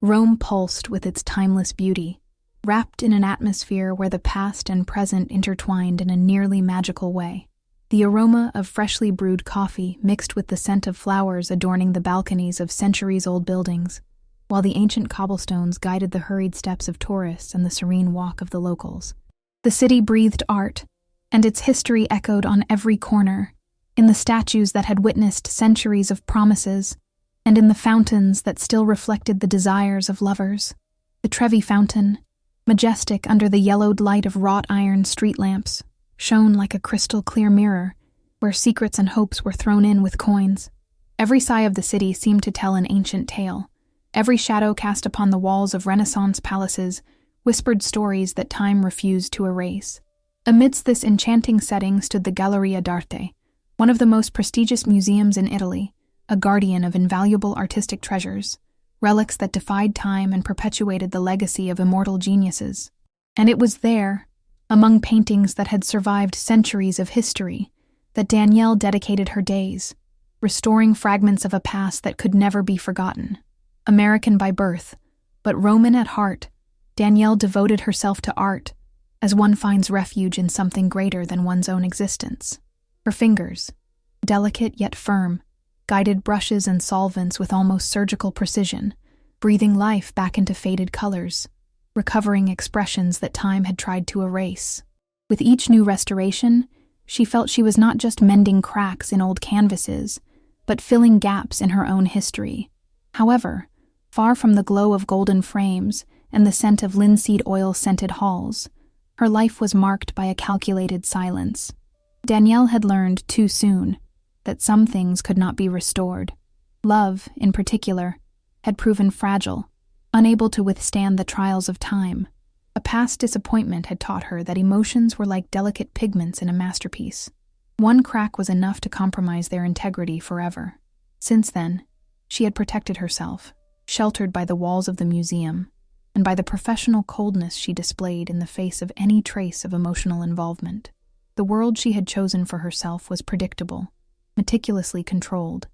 Rome pulsed with its timeless beauty, wrapped in an atmosphere where the past and present intertwined in a nearly magical way. The aroma of freshly brewed coffee mixed with the scent of flowers adorning the balconies of centuries-old buildings, while the ancient cobblestones guided the hurried steps of tourists and the serene walk of the locals. The city breathed art, and its history echoed on every corner, in the statues that had witnessed centuries of promises, and in the fountains that still reflected the desires of lovers. The Trevi Fountain, majestic under the yellowed light of wrought iron street lamps, shone like a crystal-clear mirror, where secrets and hopes were thrown in with coins. Every sigh of the city seemed to tell an ancient tale. Every shadow cast upon the walls of Renaissance palaces whispered stories that time refused to erase. Amidst this enchanting setting stood the Galleria d'Arte, one of the most prestigious museums in Italy, a guardian of invaluable artistic treasures, relics that defied time and perpetuated the legacy of immortal geniuses. And it was there, among paintings that had survived centuries of history, that Danielle dedicated her days, restoring fragments of a past that could never be forgotten. American by birth, but Roman at heart, Danielle devoted herself to art, as one finds refuge in something greater than one's own existence. Her fingers, delicate yet firm, guided brushes and solvents with almost surgical precision, breathing life back into faded colors, recovering expressions that time had tried to erase. With each new restoration, she felt she was not just mending cracks in old canvases, but filling gaps in her own history. However, far from the glow of golden frames and the scent of linseed oil-scented halls, her life was marked by a calculated silence. Danielle had learned too soon that some things could not be restored. Love, in particular, had proven fragile, unable to withstand the trials of time. A past disappointment had taught her that emotions were like delicate pigments in a masterpiece. One crack was enough to compromise their integrity forever. Since then, she had protected herself, sheltered by the walls of the museum, and by the professional coldness she displayed in the face of any trace of emotional involvement. The world she had chosen for herself was predictable, meticulously controlled,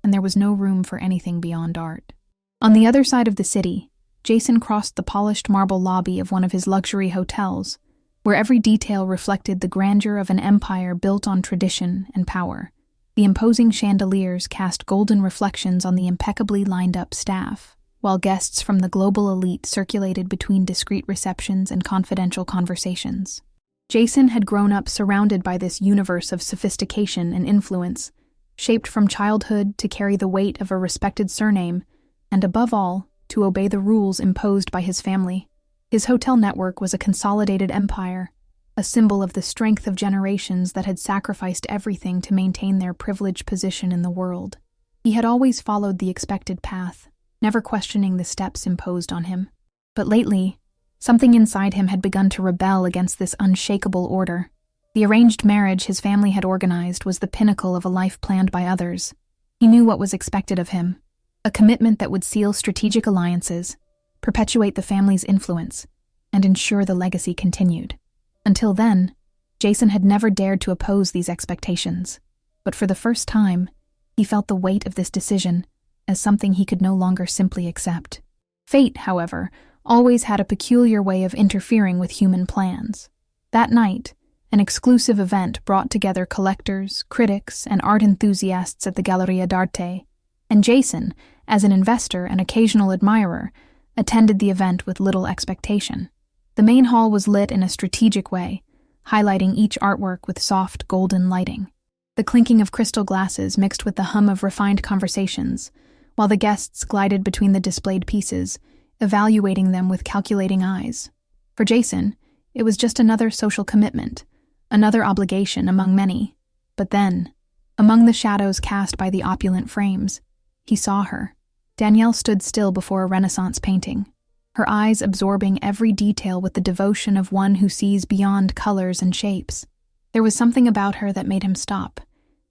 and there was no room for anything beyond art. On the other side of the city, Jason crossed the polished marble lobby of one of his luxury hotels, where every detail reflected the grandeur of an empire built on tradition and power. The imposing chandeliers cast golden reflections on the impeccably lined-up staff, while guests from the global elite circulated between discreet receptions and confidential conversations. Jason had grown up surrounded by this universe of sophistication and influence, shaped from childhood to carry the weight of a respected surname, and above all, to obey the rules imposed by his family. His hotel network was a consolidated empire, a symbol of the strength of generations that had sacrificed everything to maintain their privileged position in the world. He had always followed the expected path, never questioning the steps imposed on him. But lately, something inside him had begun to rebel against this unshakable order. The arranged marriage his family had organized was the pinnacle of a life planned by others. He knew what was expected of him, a commitment that would seal strategic alliances, perpetuate the family's influence, and ensure the legacy continued. Until then, Jason had never dared to oppose these expectations, but for the first time, he felt the weight of this decision as something he could no longer simply accept. Fate, however, always had a peculiar way of interfering with human plans. That night, an exclusive event brought together collectors, critics, and art enthusiasts at the Galleria d'Arte, and Jason, as an investor and occasional admirer, attended the event with little expectation. The main hall was lit in a strategic way, highlighting each artwork with soft, golden lighting. The clinking of crystal glasses mixed with the hum of refined conversations, while the guests glided between the displayed pieces, evaluating them with calculating eyes. For Jason, it was just another social commitment, another obligation among many. But then, among the shadows cast by the opulent frames, he saw her. Danielle stood still before a Renaissance painting, her eyes absorbing every detail with the devotion of one who sees beyond colors and shapes. There was something about her that made him stop,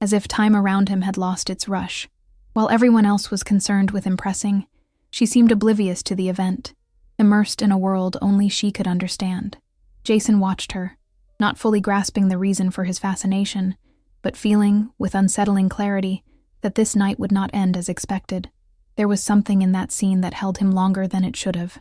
as if time around him had lost its rush. While everyone else was concerned with impressing, she seemed oblivious to the event, immersed in a world only she could understand. Jason watched her, not fully grasping the reason for his fascination, but feeling, with unsettling clarity, that this night would not end as expected. There was something in that scene that held him longer than it should have.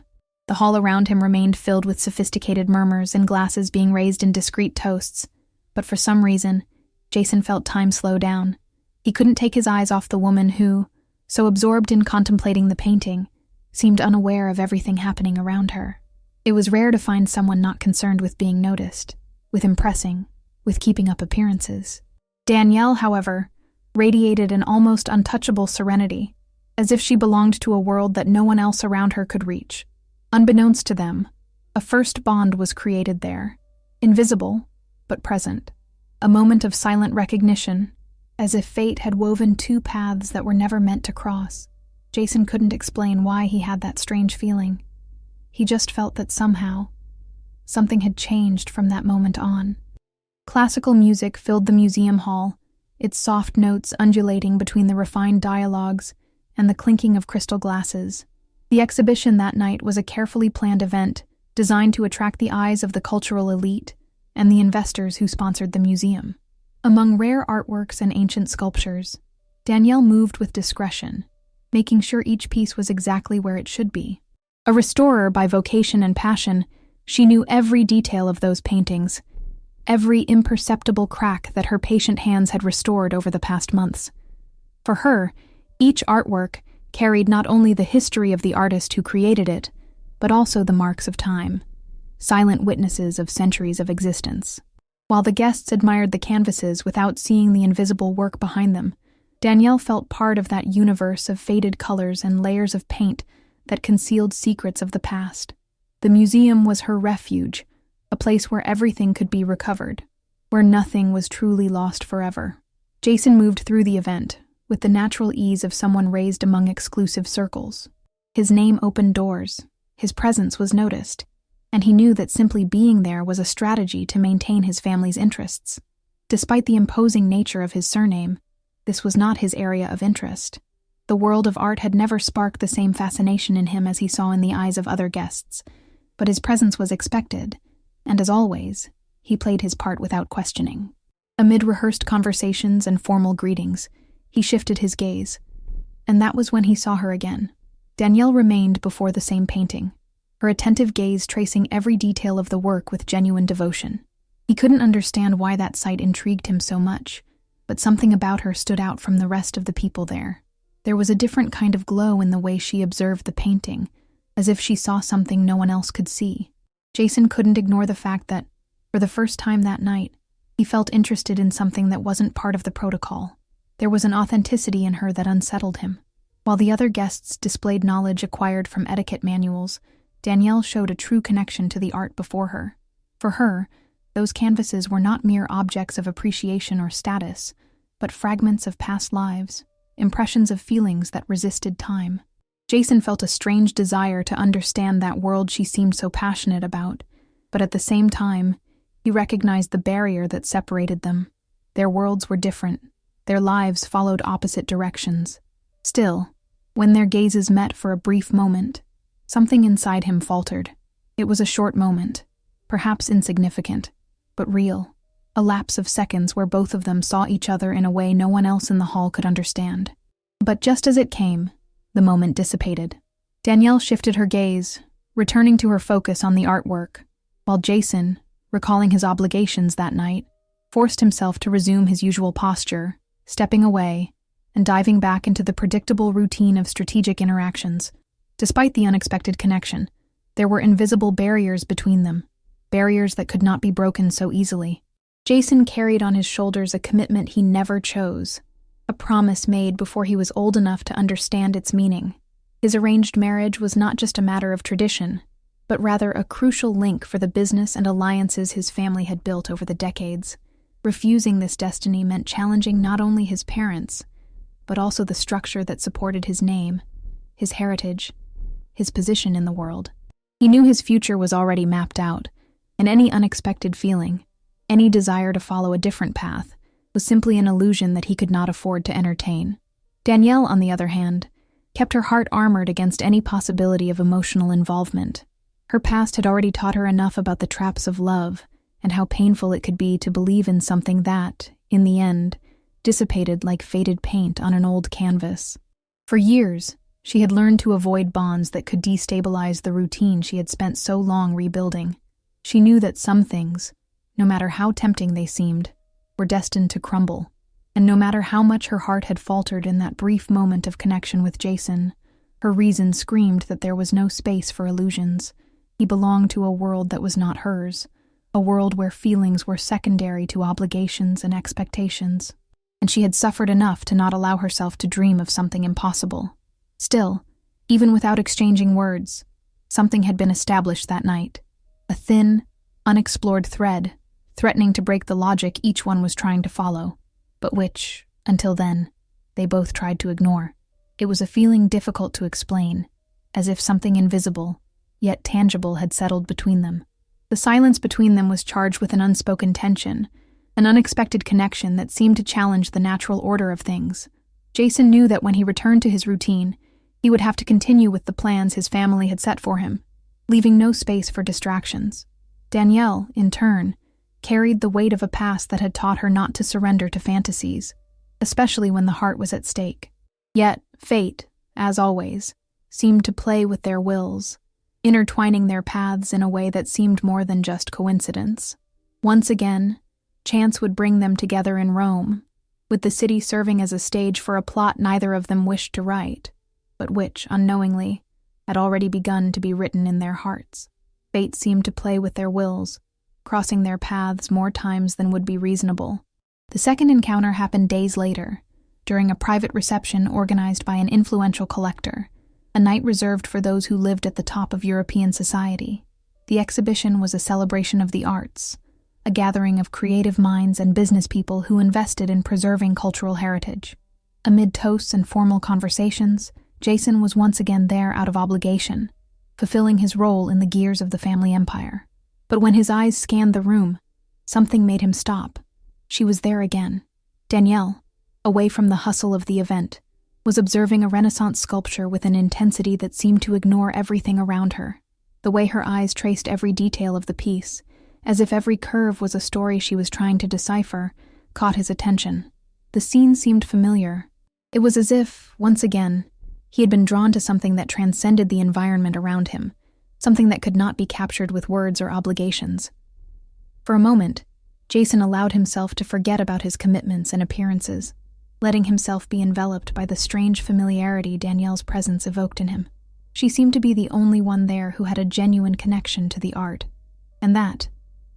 The hall around him remained filled with sophisticated murmurs and glasses being raised in discreet toasts, but for some reason, Jason felt time slow down. He couldn't take his eyes off the woman who, so absorbed in contemplating the painting, seemed unaware of everything happening around her. It was rare to find someone not concerned with being noticed, with impressing, with keeping up appearances. Danielle, however, radiated an almost untouchable serenity, as if she belonged to a world that no one else around her could reach. Unbeknownst to them, a first bond was created there, invisible, but present. A moment of silent recognition, as if fate had woven two paths that were never meant to cross. Jason couldn't explain why he had that strange feeling. He just felt that somehow, something had changed from that moment on. Classical music filled the museum hall, its soft notes undulating between the refined dialogues and the clinking of crystal glasses. The exhibition that night was a carefully planned event designed to attract the eyes of the cultural elite and the investors who sponsored the museum. Among rare artworks and ancient sculptures, Danielle moved with discretion, making sure each piece was exactly where it should be. A restorer by vocation and passion, she knew every detail of those paintings, every imperceptible crack that her patient hands had restored over the past months. For her, each artwork carried not only the history of the artist who created it, but also the marks of time, silent witnesses of centuries of existence. While the guests admired the canvases without seeing the invisible work behind them, Danielle felt part of that universe of faded colors and layers of paint that concealed secrets of the past. The museum was her refuge, a place where everything could be recovered, where nothing was truly lost forever. Jason moved through the event with the natural ease of someone raised among exclusive circles. His name opened doors, his presence was noticed, and he knew that simply being there was a strategy to maintain his family's interests. Despite the imposing nature of his surname, this was not his area of interest. The world of art had never sparked the same fascination in him as he saw in the eyes of other guests, but his presence was expected, and as always, he played his part without questioning. Amid rehearsed conversations and formal greetings, he shifted his gaze, and that was when he saw her again. Danielle remained before the same painting, her attentive gaze tracing every detail of the work with genuine devotion. He couldn't understand why that sight intrigued him so much, but something about her stood out from the rest of the people there. There was a different kind of glow in the way she observed the painting, as if she saw something no one else could see. Jason couldn't ignore the fact that, for the first time that night, he felt interested in something that wasn't part of the protocol. There was an authenticity in her that unsettled him. While the other guests displayed knowledge acquired from etiquette manuals, Danielle showed a true connection to the art before her. For her, those canvases were not mere objects of appreciation or status, but fragments of past lives, impressions of feelings that resisted time. Jason felt a strange desire to understand that world she seemed so passionate about, but at the same time, he recognized the barrier that separated them. Their worlds were different. Their lives followed opposite directions. Still, when their gazes met for a brief moment, something inside him faltered. It was a short moment, perhaps insignificant, but real. A lapse of seconds where both of them saw each other in a way no one else in the hall could understand. But just as it came, the moment dissipated. Danielle shifted her gaze, returning to her focus on the artwork, while Jason, recalling his obligations that night, forced himself to resume his usual posture, stepping away, and diving back into the predictable routine of strategic interactions. Despite the unexpected connection, there were invisible barriers between them, barriers that could not be broken so easily. Jason carried on his shoulders a commitment he never chose, a promise made before he was old enough to understand its meaning. His arranged marriage was not just a matter of tradition, but rather a crucial link for the business and alliances his family had built over the decades. Refusing this destiny meant challenging not only his parents, but also the structure that supported his name, his heritage, his position in the world. He knew his future was already mapped out, and any unexpected feeling, any desire to follow a different path, was simply an illusion that he could not afford to entertain. Danielle, on the other hand, kept her heart armored against any possibility of emotional involvement. Her past had already taught her enough about the traps of love, and how painful it could be to believe in something that, in the end, dissipated like faded paint on an old canvas. For years, She had learned to avoid bonds that could destabilize the routine she had spent so long rebuilding. She knew that some things, no matter how tempting they seemed, were destined to crumble, and no matter how much her heart had faltered in that brief moment of connection with Jason, her reason screamed that there was no space for illusions. He belonged to a world that was not hers, a world where feelings were secondary to obligations and expectations, and she had suffered enough to not allow herself to dream of something impossible. Still, even without exchanging words, something had been established that night, a thin, unexplored thread, threatening to break the logic each one was trying to follow, but which, until then, they both tried to ignore. It was a feeling difficult to explain, as if something invisible, yet tangible, had settled between them. The silence between them was charged with an unspoken tension, an unexpected connection that seemed to challenge the natural order of things. Jason knew that when he returned to his routine, he would have to continue with the plans his family had set for him, leaving no space for distractions. Danielle, in turn, carried the weight of a past that had taught her not to surrender to fantasies, especially when the heart was at stake. Yet, fate, as always, seemed to play with their wills, intertwining their paths in a way that seemed more than just coincidence. Once again, chance would bring them together in Rome, with the city serving as a stage for a plot neither of them wished to write, but which, unknowingly, had already begun to be written in their hearts. Fate seemed to play with their wills, crossing their paths more times than would be reasonable. The second encounter happened days later, during a private reception organized by an influential collector, a night reserved for those who lived at the top of European society. The exhibition was a celebration of the arts, a gathering of creative minds and business people who invested in preserving cultural heritage. Amid toasts and formal conversations, Jason was once again there out of obligation, fulfilling his role in the gears of the family empire. But when his eyes scanned the room, something made him stop. She was there again. Danielle, away from the hustle of the event, was observing a Renaissance sculpture with an intensity that seemed to ignore everything around her. The way her eyes traced every detail of the piece, as if every curve was a story she was trying to decipher, caught his attention. The scene seemed familiar. It was as if, once again, he had been drawn to something that transcended the environment around him, something that could not be captured with words or obligations. For a moment, Jason allowed himself to forget about his commitments and appearances, letting himself be enveloped by the strange familiarity Danielle's presence evoked in him. She seemed to be the only one there who had a genuine connection to the art, and that,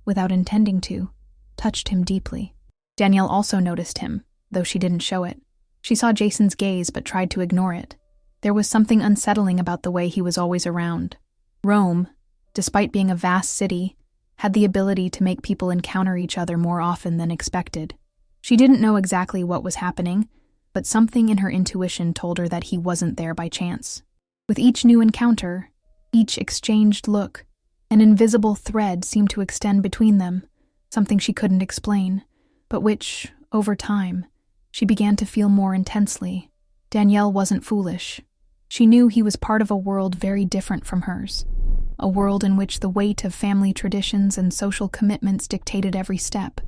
without intending to, touched him deeply. Danielle also noticed him, though she didn't show it. She saw Jason's gaze but tried to ignore it. There was something unsettling about the way he was always around. Rome, despite being a vast city, had the ability to make people encounter each other more often than expected. She didn't know exactly what was happening, but something in her intuition told her that he wasn't there by chance. With each new encounter, each exchanged look, an invisible thread seemed to extend between them, something she couldn't explain, but which, over time, she began to feel more intensely. Danielle wasn't foolish. She knew he was part of a world very different from hers, a world in which the weight of family traditions and social commitments dictated every step.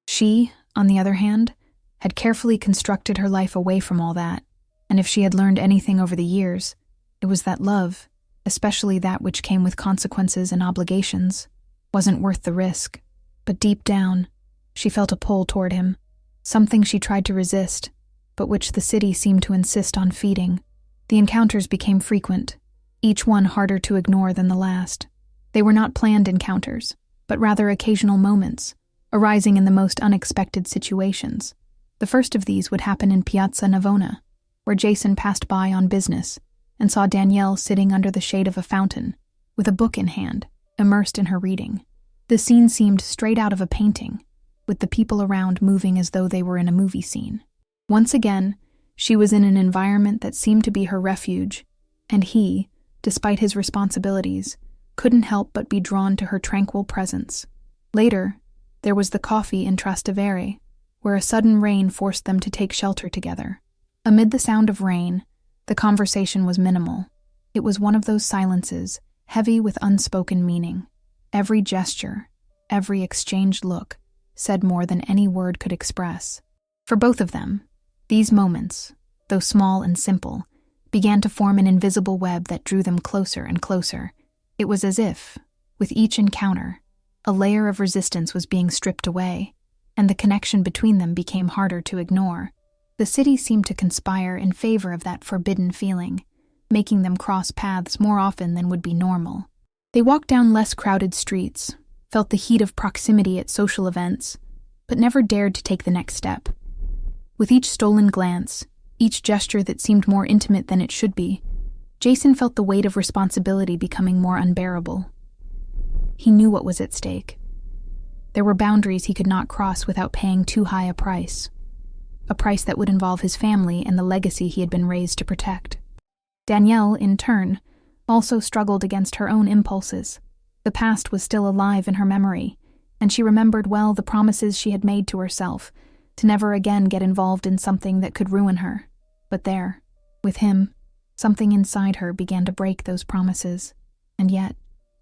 She, on the other hand, had carefully constructed her life away from all that, and if she had learned anything over the years, it was that love, especially that which came with consequences and obligations, wasn't worth the risk. But deep down, she felt a pull toward him, something she tried to resist, but which the city seemed to insist on feeding. The encounters became frequent, each one harder to ignore than the last. They were not planned encounters, but rather occasional moments, arising in the most unexpected situations. The first of these would happen in Piazza Navona, where Jason passed by on business and saw Danielle sitting under the shade of a fountain, with a book in hand, immersed in her reading. The scene seemed straight out of a painting, with the people around moving as though they were in a movie scene. Once again, she was in an environment that seemed to be her refuge, and he, despite his responsibilities, couldn't help but be drawn to her tranquil presence. Later, there was the coffee in Trastevere, where a sudden rain forced them to take shelter together. Amid the sound of rain, the conversation was minimal. It was one of those silences, heavy with unspoken meaning. Every gesture, every exchanged look, said more than any word could express. For both of them, these moments, though small and simple, began to form an invisible web that drew them closer and closer. It was as if, with each encounter, a layer of resistance was being stripped away, and the connection between them became harder to ignore. The city seemed to conspire in favor of that forbidden feeling, making them cross paths more often than would be normal. They walked down less crowded streets, felt the heat of proximity at social events, but never dared to take the next step. With each stolen glance, each gesture that seemed more intimate than it should be, Jason felt the weight of responsibility becoming more unbearable. He knew what was at stake. There were boundaries he could not cross without paying too high a price that would involve his family and the legacy he had been raised to protect. Danielle, in turn, also struggled against her own impulses. The past was still alive in her memory, and she remembered well the promises she had made to herself to never again get involved in something that could ruin her. But there, with him, something inside her began to break those promises. And yet,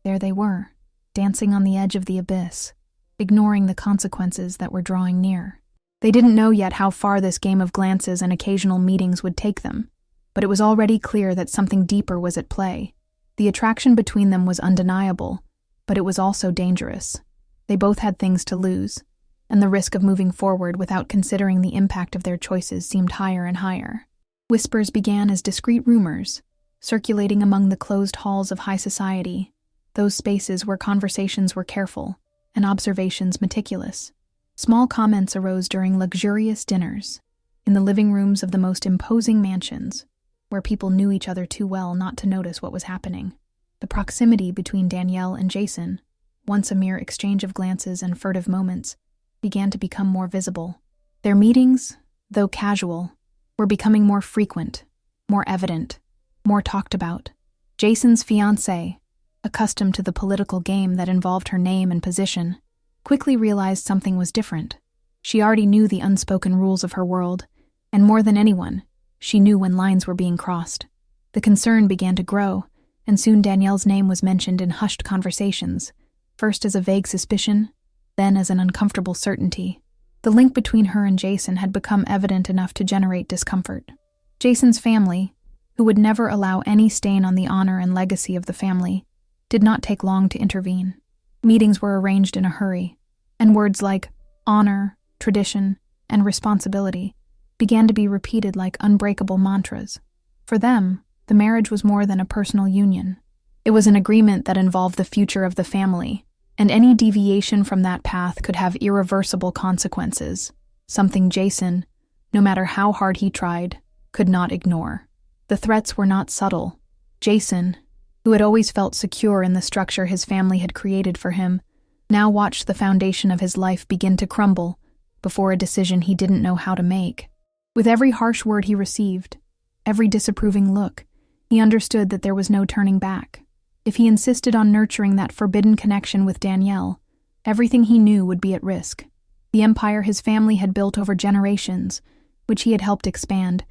there they were, dancing on the edge of the abyss, ignoring the consequences that were drawing near. They didn't know yet how far this game of glances and occasional meetings would take them, but it was already clear that something deeper was at play. The attraction between them was undeniable, but it was also dangerous. They both had things to lose, and the risk of moving forward without considering the impact of their choices seemed higher and higher. Whispers began as discreet rumors, circulating among the closed halls of high society, those spaces where conversations were careful and observations meticulous. Small comments arose during luxurious dinners, in the living rooms of the most imposing mansions, where people knew each other too well not to notice what was happening. The proximity between Danielle and Jason, once a mere exchange of glances and furtive moments, began to become more visible. Their meetings, though casual, were becoming more frequent, more evident, more talked about. Jason's fiancée, accustomed to the political game that involved her name and position, quickly realized something was different. She already knew the unspoken rules of her world, and more than anyone, she knew when lines were being crossed. The concern began to grow, and soon Danielle's name was mentioned in hushed conversations, first as a vague suspicion, then as an uncomfortable certainty. The link between her and Jason had become evident enough to generate discomfort. Jason's family, who would never allow any stain on the honor and legacy of the family, did not take long to intervene. Meetings were arranged in a hurry, and words like honor, tradition, and responsibility began to be repeated like unbreakable mantras. For them, the marriage was more than a personal union. It was an agreement that involved the future of the family, and any deviation from that path could have irreversible consequences, something Jason, no matter how hard he tried, could not ignore. The threats were not subtle. Jason, who had always felt secure in the structure his family had created for him, now watched the foundation of his life begin to crumble before a decision he didn't know how to make. With every harsh word he received, every disapproving look, he understood that there was no turning back. If he insisted on nurturing that forbidden connection with Danielle, everything he knew would be at risk. The empire his family had built over generations, which he had helped expand,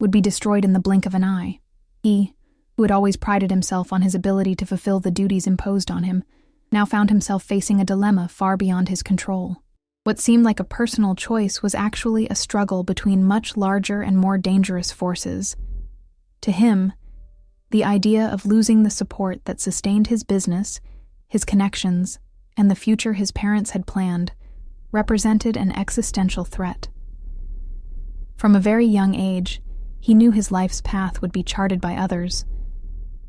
would be destroyed in the blink of an eye. He, who had always prided himself on his ability to fulfill the duties imposed on him, now found himself facing a dilemma far beyond his control. What seemed like a personal choice was actually a struggle between much larger and more dangerous forces. To him, the idea of losing the support that sustained his business, his connections, and the future his parents had planned represented an existential threat. From a very young age, he knew his life's path would be charted by others,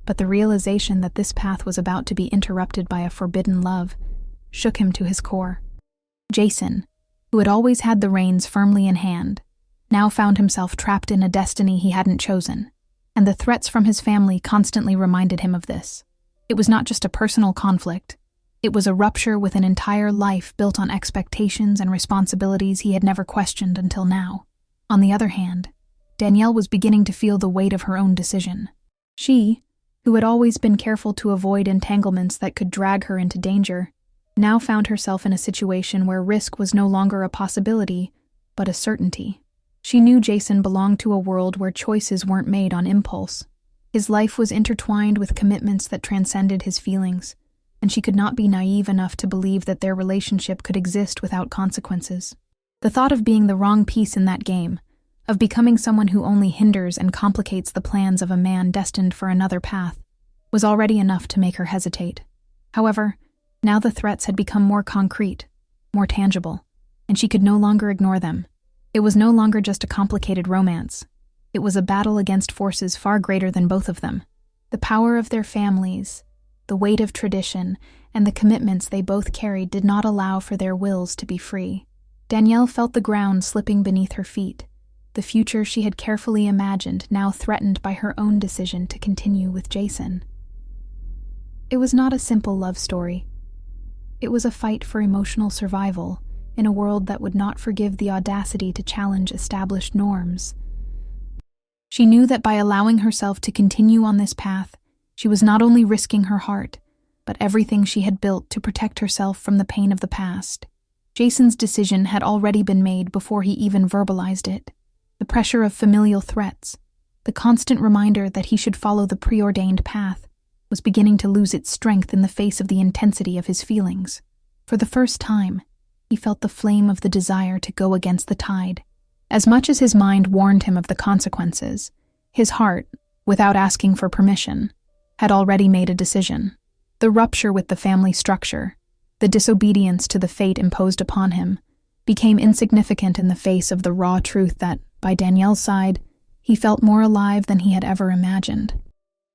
but the realization that this path was about to be interrupted by a forbidden love shook him to his core. Jason, who had always had the reins firmly in hand, now found himself trapped in a destiny he hadn't chosen, and the threats from his family constantly reminded him of this. It was not just a personal conflict. It was a rupture with an entire life built on expectations and responsibilities he had never questioned until now. On the other hand, Danielle was beginning to feel the weight of her own decision. She, who had always been careful to avoid entanglements that could drag her into danger, now found herself in a situation where risk was no longer a possibility, but a certainty. She knew Jason belonged to a world where choices weren't made on impulse. His life was intertwined with commitments that transcended his feelings, and she could not be naive enough to believe that their relationship could exist without consequences. The thought of being the wrong piece in that game, of becoming someone who only hinders and complicates the plans of a man destined for another path, was already enough to make her hesitate. However, now the threats had become more concrete, more tangible, and she could no longer ignore them. It was no longer just a complicated romance. It was a battle against forces far greater than both of them. The power of their families, the weight of tradition, and the commitments they both carried did not allow for their wills to be free. Danielle felt the ground slipping beneath her feet, the future she had carefully imagined now threatened by her own decision to continue with Jason. It was not a simple love story. It was a fight for emotional survival in a world that would not forgive the audacity to challenge established norms. She knew that by allowing herself to continue on this path, she was not only risking her heart, but everything she had built to protect herself from the pain of the past. Jason's decision had already been made before he even verbalized it. The pressure of familial threats, the constant reminder that he should follow the preordained path, was beginning to lose its strength in the face of the intensity of his feelings. For the first time, he felt the flame of the desire to go against the tide. As much as his mind warned him of the consequences, his heart, without asking for permission, had already made a decision. The rupture with the family structure, the disobedience to the fate imposed upon him, became insignificant in the face of the raw truth that, by Danielle's side, he felt more alive than he had ever imagined.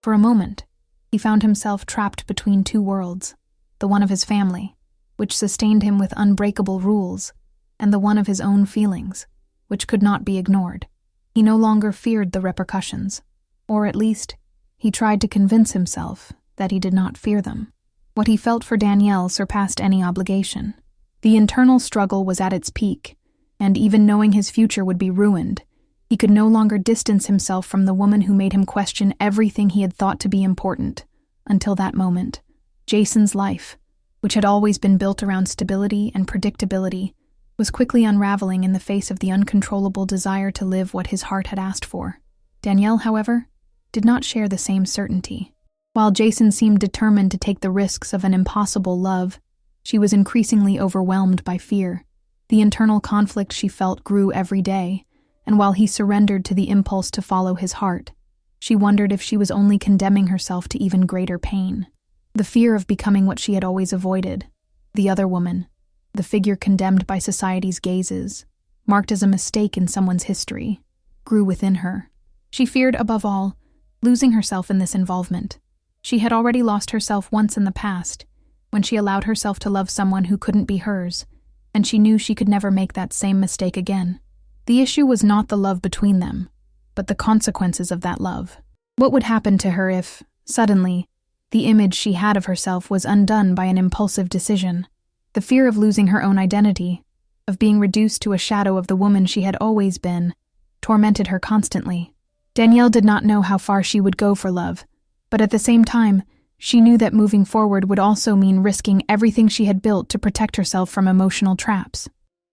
For a moment, he found himself trapped between two worlds, the one of his family, which sustained him with unbreakable rules, and the one of his own feelings, which could not be ignored. He no longer feared the repercussions, or at least, he tried to convince himself that he did not fear them. What he felt for Danielle surpassed any obligation. The internal struggle was at its peak, and even knowing his future would be ruined, he could no longer distance himself from the woman who made him question everything he had thought to be important. Until that moment, Jason's life, which had always been built around stability and predictability, was quickly unraveling in the face of the uncontrollable desire to live what his heart had asked for. Danielle, however, did not share the same certainty. While Jason seemed determined to take the risks of an impossible love, she was increasingly overwhelmed by fear. The internal conflict she felt grew every day, and while he surrendered to the impulse to follow his heart, she wondered if she was only condemning herself to even greater pain. The fear of becoming what she had always avoided, the other woman, the figure condemned by society's gazes, marked as a mistake in someone's history, grew within her. She feared, above all, losing herself in this involvement. She had already lost herself once in the past, when she allowed herself to love someone who couldn't be hers, and she knew she could never make that same mistake again. The issue was not the love between them, but the consequences of that love. What would happen to her if, suddenly, the image she had of herself was undone by an impulsive decision? The fear of losing her own identity, of being reduced to a shadow of the woman she had always been, tormented her constantly. Danielle did not know how far she would go for love, but at the same time, she knew that moving forward would also mean risking everything she had built to protect herself from emotional traps.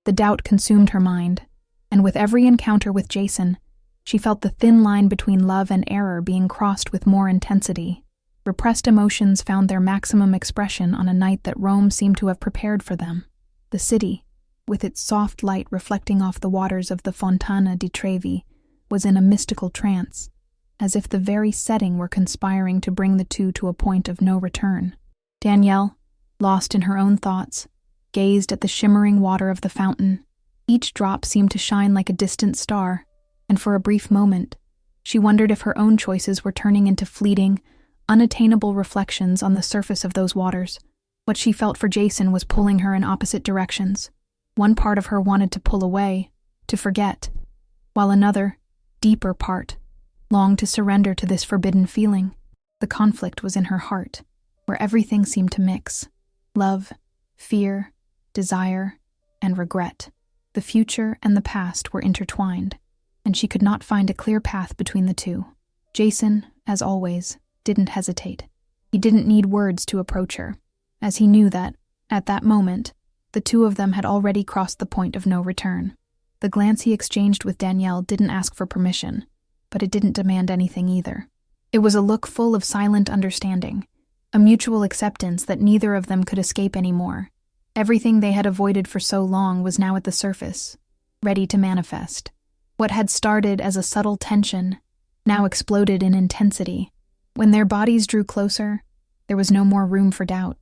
The doubt consumed her mind, and with every encounter with Jason, she felt the thin line between love and error being crossed with more intensity. Repressed emotions found their maximum expression on a night that Rome seemed to have prepared for them. The city, with its soft light reflecting off the waters of the Fontana di Trevi, was in a mystical trance, as if the very setting were conspiring to bring the two to a point of no return. Danielle, lost in her own thoughts, gazed at the shimmering water of the fountain. Each drop seemed to shine like a distant star, and for a brief moment, she wondered if her own choices were turning into fleeting, unattainable reflections on the surface of those waters. What she felt for Jason was pulling her in opposite directions. One part of her wanted to pull away, to forget, while another, deeper part, longed to surrender to this forbidden feeling. The conflict was in her heart, where everything seemed to mix: love, fear, desire, and regret. The future and the past were intertwined, and she could not find a clear path between the two. Jason, as always, didn't hesitate. He didn't need words to approach her, as he knew that, at that moment, the two of them had already crossed the point of no return. The glance he exchanged with Danielle didn't ask for permission, but it didn't demand anything either. It was a look full of silent understanding, a mutual acceptance that neither of them could escape anymore. Everything they had avoided for so long was now at the surface, ready to manifest. What had started as a subtle tension now exploded in intensity. When their bodies drew closer, there was no more room for doubt.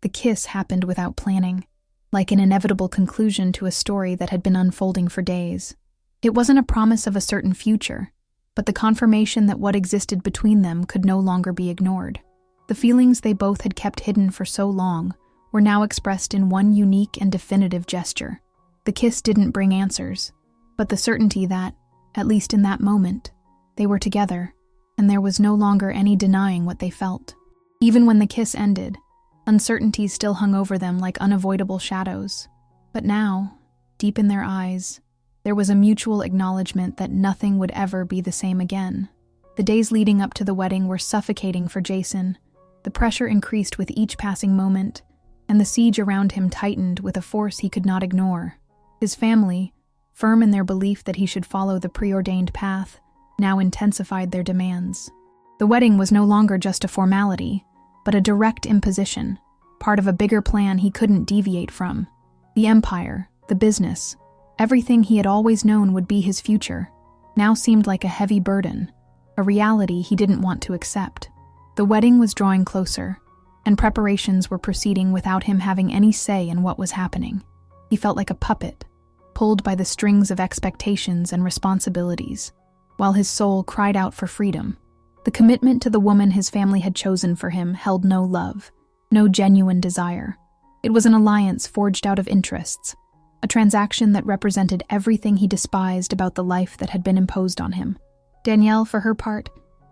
The kiss happened without planning, like an inevitable conclusion to a story that had been unfolding for days. It wasn't a promise of a certain future, but the confirmation that what existed between them could no longer be ignored. The feelings they both had kept hidden for so long were now expressed in one unique and definitive gesture. The kiss didn't bring answers, but the certainty that, at least in that moment, they were together, and there was no longer any denying what they felt. Even when the kiss ended, uncertainty still hung over them like unavoidable shadows. But now, deep in their eyes, there was a mutual acknowledgement that nothing would ever be the same again. The days leading up to the wedding were suffocating for Jason. The pressure increased with each passing moment, and the siege around him tightened with a force he could not ignore. His family, firm in their belief that he should follow the preordained path, now intensified their demands. The wedding was no longer just a formality, but a direct imposition, part of a bigger plan he couldn't deviate from. The empire, the business, everything he had always known would be his future, now seemed like a heavy burden, a reality he didn't want to accept. The wedding was drawing closer, and preparations were proceeding without him having any say in what was happening. He felt like a puppet, pulled by the strings of expectations and responsibilities, while his soul cried out for freedom. The commitment to the woman his family had chosen for him held no love, no genuine desire. It was an alliance forged out of interests, a transaction that represented everything he despised about the life that had been imposed on him. Danielle, for her part,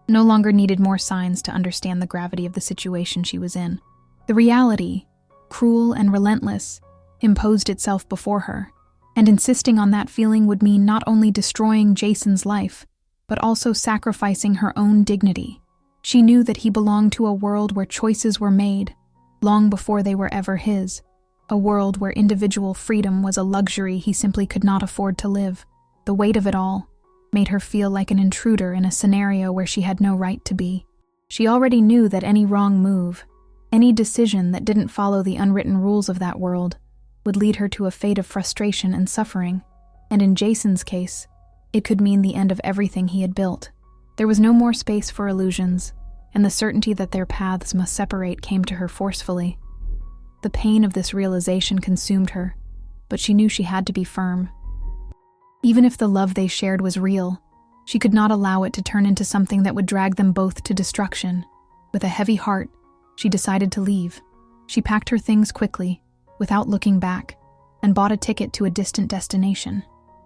no longer needed more signs to understand the gravity of the situation she was in. The reality, cruel and relentless, imposed itself before her, and insisting on that feeling would mean not only destroying Jason's life, but also sacrificing her own dignity. She knew that he belonged to a world where choices were made, long before they were ever his, a world where individual freedom was a luxury he simply could not afford to live. The weight of it all made her feel like an intruder in a scenario where she had no right to be. She already knew that any wrong move, any decision that didn't follow the unwritten rules of that world, would lead her to a fate of frustration and suffering, and in Jason's case, it could mean the end of everything he had built. There was no more space for illusions, and the certainty that their paths must separate came to her forcefully. The pain of this realization consumed her, but she knew she had to be firm. Even if the love they shared was real, she could not allow it to turn into something that would drag them both to destruction. With a heavy heart, she decided to leave. She packed her things quickly, without looking back, and bought a ticket to a distant destination.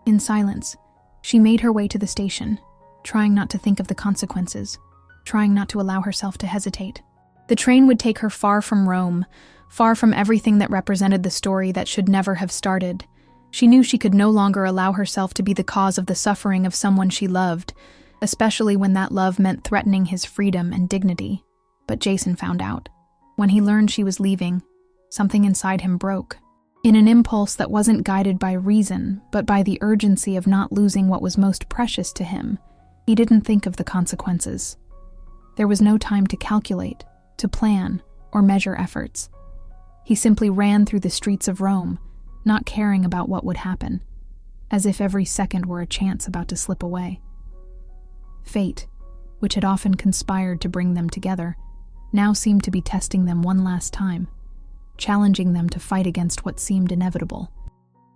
In silence, she made her way to the station, trying not to think of the consequences, trying not to allow herself to hesitate. The train would take her far from Rome, far from everything that represented the story that should never have started. She knew she could no longer allow herself to be the cause of the suffering of someone she loved, especially when that love meant threatening his freedom and dignity. But Jason found out. When he learned she was leaving, something inside him broke. In an impulse that wasn't guided by reason, but by the urgency of not losing what was most precious to him, he didn't think of the consequences. There was no time to calculate, to plan, or measure efforts. He simply ran through the streets of Rome, not caring about what would happen, as if every second were a chance about to slip away. Fate, which had often conspired to bring them together, now seemed to be testing them one last time, challenging them to fight against what seemed inevitable.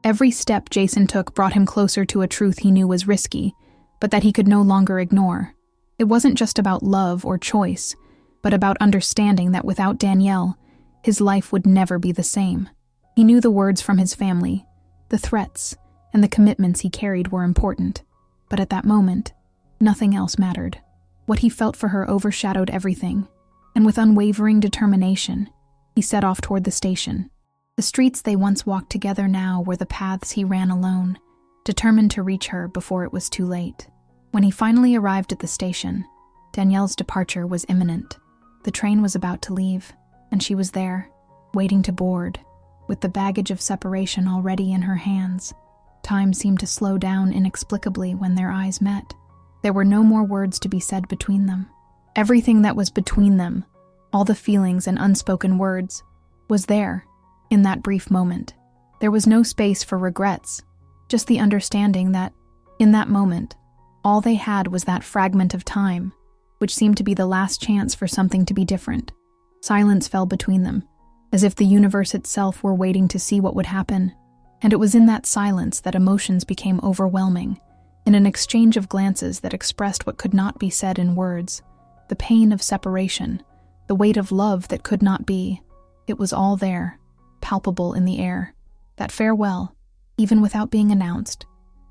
Every step Jason took brought him closer to a truth he knew was risky, but that he could no longer ignore. It wasn't just about love or choice, but about understanding that without Danielle, his life would never be the same. He knew the words from his family, the threats, and the commitments he carried were important, but at that moment, nothing else mattered. What he felt for her overshadowed everything, and with unwavering determination, he set off toward the station. The streets they once walked together now were the paths he ran alone, determined to reach her before it was too late. When he finally arrived at the station, Danielle's departure was imminent. The train was about to leave, and she was there, waiting to board, with the baggage of separation already in her hands. Time seemed to slow down inexplicably when their eyes met. There were no more words to be said between them. Everything that was between them, all the feelings and unspoken words, was there, in that brief moment. There was no space for regrets, just the understanding that, In that moment, all they had was that fragment of time, which seemed to be the last chance for something to be different. Silence fell between them, as if the universe itself were waiting to see what would happen. And it was in that silence that emotions became overwhelming, in an exchange of glances that expressed what could not be said in words, the pain of separation, the weight of love that could not be. It was all there, palpable in the air. That farewell, even without being announced,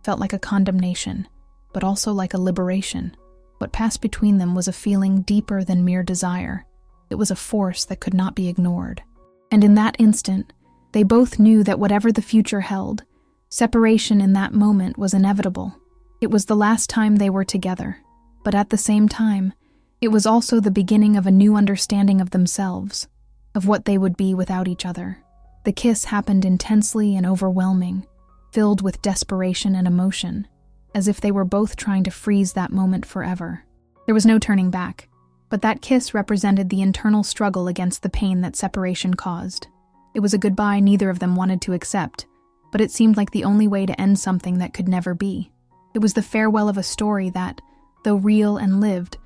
felt like a condemnation, but also like a liberation. What passed between them was a feeling deeper than mere desire. It was a force that could not be ignored. And in that instant, they both knew that whatever the future held, separation in that moment was inevitable. It was the last time they were together, but at the same time, it was also the beginning of a new understanding of themselves, of what they would be without each other. The kiss happened intensely and overwhelming, filled with desperation and emotion, as if they were both trying to freeze that moment forever. There was no turning back, but that kiss represented the internal struggle against the pain that separation caused. It was a goodbye neither of them wanted to accept, but it seemed like the only way to end something that could never be. It was the farewell of a story that, though real and lived,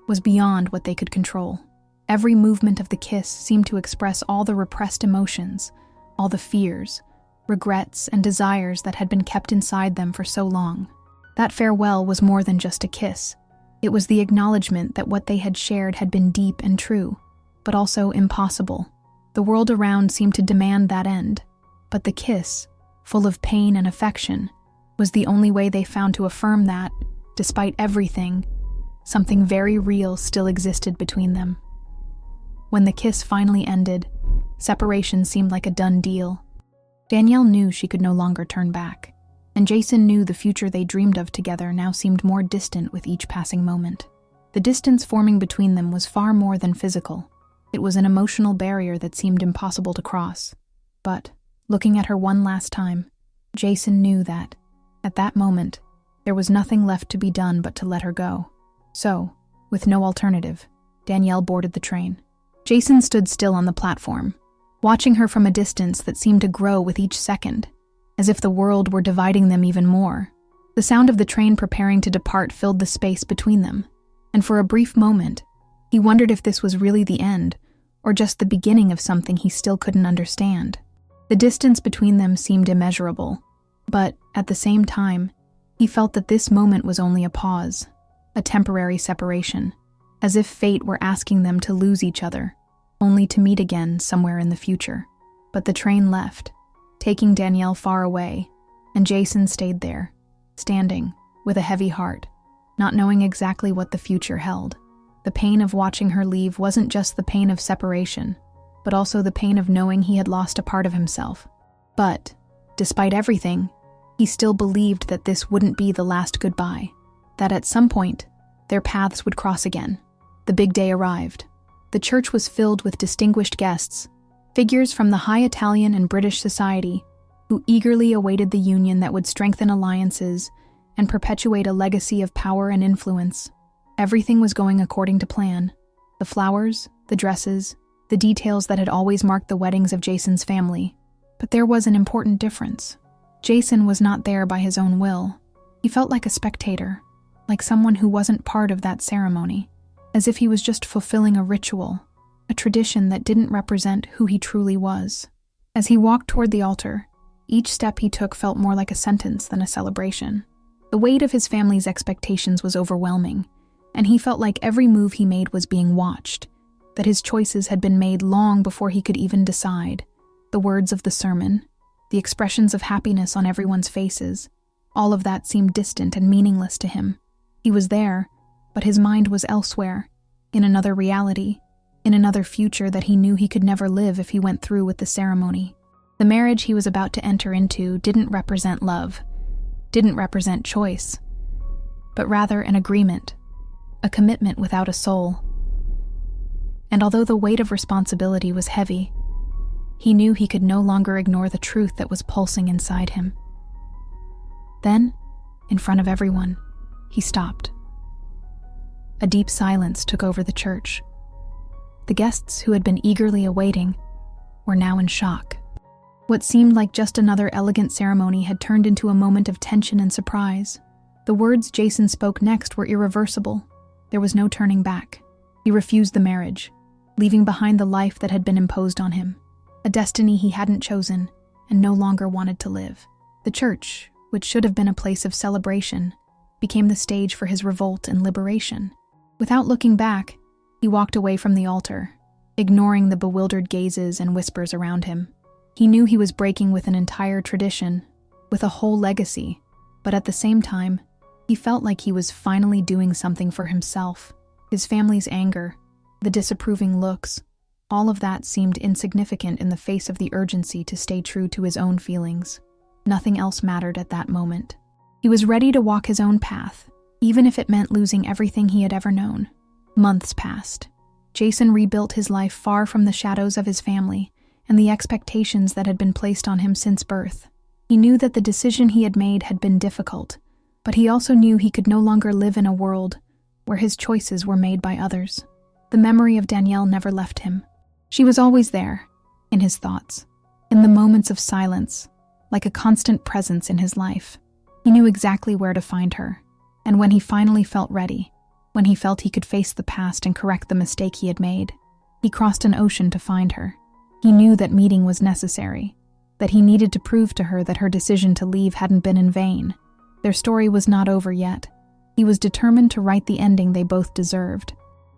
was beyond what they could control. Every movement of the kiss seemed to express all the repressed emotions, all the fears, regrets, and desires that had been kept inside them for so long. That farewell was more than just a kiss. It was the acknowledgement that what they had shared had been deep and true, but also impossible. The world around seemed to demand that end, but the kiss, full of pain and affection, was the only way they found to affirm that, despite everything, something very real still existed between them. When the kiss finally ended, separation seemed like a done deal. Danielle knew she could no longer turn back, and Jason knew the future they dreamed of together now seemed more distant with each passing moment. The distance forming between them was far more than physical. It was an emotional barrier that seemed impossible to cross. But, looking at her one last time, Jason knew that, at that moment, there was nothing left to be done but to let her go. So, with no alternative, Danielle boarded the train. Jason stood still on the platform, watching her from a distance that seemed to grow with each second, as if the world were dividing them even more. The sound of the train preparing to depart filled the space between them, and for a brief moment, he wondered if this was really the end, or just the beginning of something he still couldn't understand. The distance between them seemed immeasurable, but, at the same time, he felt that this moment was only a pause, a temporary separation, as if fate were asking them to lose each other, only to meet again somewhere in the future. But the train left, taking Danielle far away, and Jason stayed there, standing, with a heavy heart, not knowing exactly what the future held. The pain of watching her leave wasn't just the pain of separation, but also the pain of knowing he had lost a part of himself. But, despite everything, he still believed that this wouldn't be the last goodbye, that at some point, their paths would cross again. The big day arrived. The church was filled with distinguished guests, figures from the high Italian and British society, who eagerly awaited the union that would strengthen alliances and perpetuate a legacy of power and influence. Everything was going according to plan. The flowers, the dresses, the details that had always marked the weddings of Jason's family. But there was an important difference. Jason was not there by his own will. He felt like a spectator, like someone who wasn't part of that ceremony, as if he was just fulfilling a ritual, a tradition that didn't represent who he truly was. As he walked toward the altar, each step he took felt more like a sentence than a celebration. The weight of his family's expectations was overwhelming, and he felt like every move he made was being watched, that his choices had been made long before he could even decide. The words of the sermon, the expressions of happiness on everyone's faces, all of that seemed distant and meaningless to him. He was there, but his mind was elsewhere, in another reality, in another future that he knew he could never live if he went through with the ceremony. The marriage he was about to enter into didn't represent love, didn't represent choice, but rather an agreement, a commitment without a soul. And although the weight of responsibility was heavy, he knew he could no longer ignore the truth that was pulsing inside him. Then, in front of everyone, he stopped. A deep silence took over the church. The guests who had been eagerly awaiting were now in shock. What seemed like just another elegant ceremony had turned into a moment of tension and surprise. The words Jason spoke next were irreversible. There was no turning back. He refused the marriage, leaving behind the life that had been imposed on him, a destiny he hadn't chosen and no longer wanted to live. The church, which should have been a place of celebration, became the stage for his revolt and liberation. Without looking back, he walked away from the altar, ignoring the bewildered gazes and whispers around him. He knew he was breaking with an entire tradition, with a whole legacy, but at the same time, he felt like he was finally doing something for himself. His family's anger, the disapproving looks, all of that seemed insignificant in the face of the urgency to stay true to his own feelings. Nothing else mattered at that moment. He was ready to walk his own path, even if it meant losing everything he had ever known. Months passed. Jason rebuilt his life far from the shadows of his family and the expectations that had been placed on him since birth. He knew that the decision he had made had been difficult, but he also knew he could no longer live in a world where his choices were made by others. The memory of Danielle never left him. She was always there, in his thoughts, in the moments of silence, like a constant presence in his life. He knew exactly where to find her, and when he finally felt ready, when he felt he could face the past and correct the mistake he had made, he crossed an ocean to find her. He knew that meeting was necessary, that he needed to prove to her that her decision to leave hadn't been in vain. Their story was not over yet. He was determined to write the ending they both deserved.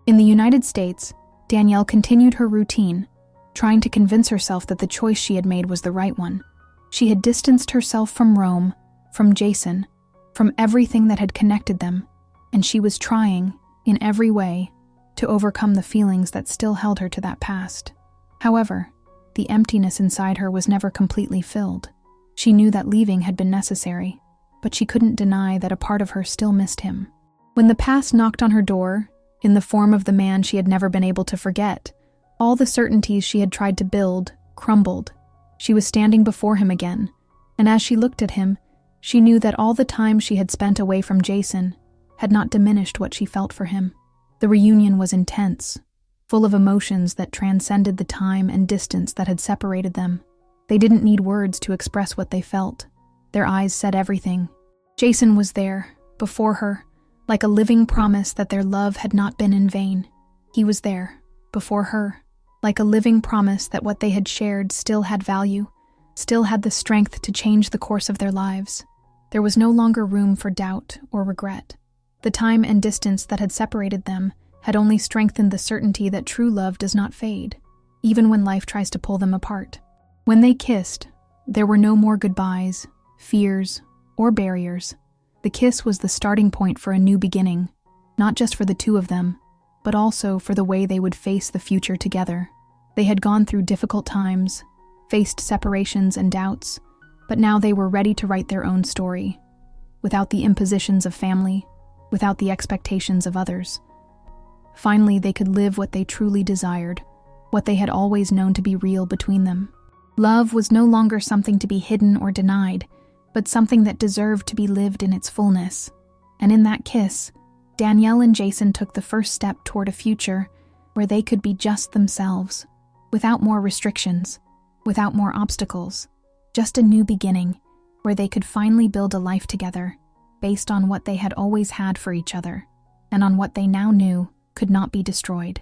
In the United States, Danielle continued her routine, trying to convince herself that the choice she had made was the right one. She had distanced herself from Rome, from Jason, from everything that had connected them, and she was trying, in every way, to overcome the feelings that still held her to that past. However, the emptiness inside her was never completely filled. She knew that leaving had been necessary, but she couldn't deny that a part of her still missed him. When the past knocked on her door, in the form of the man she had never been able to forget, all the certainties she had tried to build crumbled. She was standing before him again, and as she looked at him, she knew that all the time she had spent away from Jason had not diminished what she felt for him. The reunion was intense, full of emotions that transcended the time and distance that had separated them. They didn't need words to express what they felt. Their eyes said everything. Jason was there, before her, like a living promise that their love had not been in vain. He was there, before her, like a living promise that what they had shared still had value, still had the strength to change the course of their lives. There was no longer room for doubt or regret. The time and distance that had separated them had only strengthened the certainty that true love does not fade, even when life tries to pull them apart. When they kissed, there were no more goodbyes, fears, or barriers. The kiss was the starting point for a new beginning, not just for the two of them, but also for the way they would face the future together. They had gone through difficult times, faced separations and doubts, but now they were ready to write their own story, without the impositions of family, without the expectations of others. Finally, they could live what they truly desired, what they had always known to be real between them. Love was no longer something to be hidden or denied, but something that deserved to be lived in its fullness. And in that kiss, Danielle and Jason took the first step toward a future where they could be just themselves, without more restrictions, without more obstacles, just a new beginning where they could finally build a life together based on what they had always had for each other and on what they now knew could not be destroyed.